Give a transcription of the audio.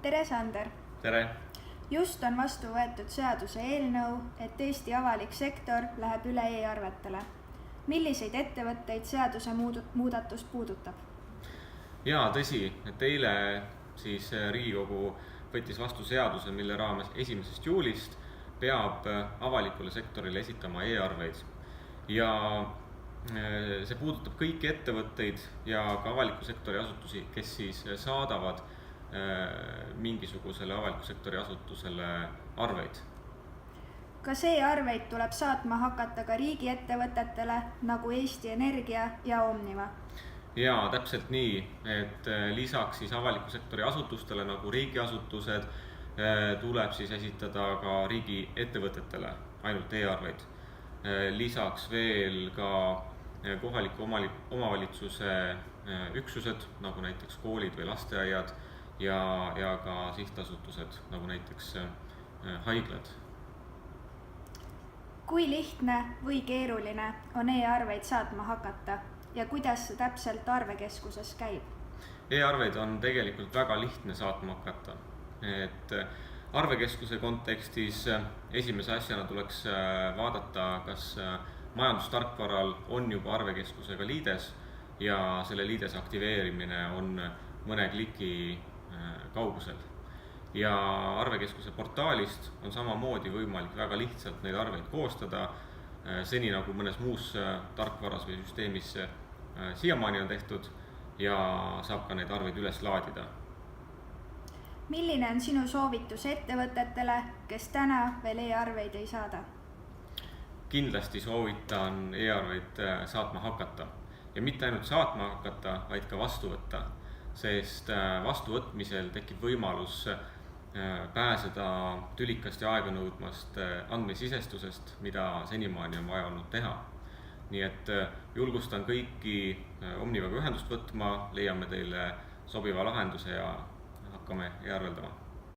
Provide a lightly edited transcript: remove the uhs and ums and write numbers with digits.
Tere, Sander! Tere! Just on vastu võetud seaduse eelnõu, et Eesti avalik sektor läheb üle e-arvetele. Milliseid ettevõtteid seaduse muudatus puudutab? Jaa, tõsi, et eile Riigikogu võttis vastu seaduse, mille raames 1. juulist peab avalikule sektorile esitama e-arveid. Ja see puudutab kõiki ettevõtteid ja ka avaliku sektori asutusi, kes saadavad mingisugusele avaliku sektori asutusele arveid. Kas e-arveid tuleb saatma hakata ka riigiettevõtetele nagu Eesti Energia ja Omniva? Jaa, täpselt nii, et lisaks avaliku sektori asutustele nagu riigiasutused tuleb esitada ka riigiettevõtetele ainult e-arveid. Lisaks veel ka kohaliku omavalitsuse üksused, nagu näiteks koolid või lasteaiad ja ka sihtasutused, nagu näiteks haiglad. Kui lihtne või keeruline on e-arveid saatma hakata ja kuidas see täpselt arvekeskuses käib? E-arveid on tegelikult väga lihtne saatma hakata. Et arvekeskuse kontekstis esimese asjana tuleks vaadata, kas majandustarkvaral on juba arvekeskusega liides ja selle liidese aktiveerimine on mõne kliki kaugusel. Ja arvekeskuse portaalist on samamoodi võimalik väga lihtsalt neid arveid koostada, seni nagu mõnes muus tarkvaras või süsteemis siiamaani on tehtud ja saab ka neid arveid üles laadida. Milline on sinu soovitus ettevõtetele, kes täna veel e-arveid ei saada? Kindlasti soovitan e-arveid saatma hakata. Ja mitte ainult saatma hakata, vaid ka vastu võtta, sest vastuvõtmisel tekib võimalus pääseda tülikast ja aega nõudmast andmesisestusest, mida senimaani on vaja olnud teha. Nii et julgustan kõiki Omnivaga ühendust võtma, leiame teile sobiva lahenduse ja hakkame e-arveldama.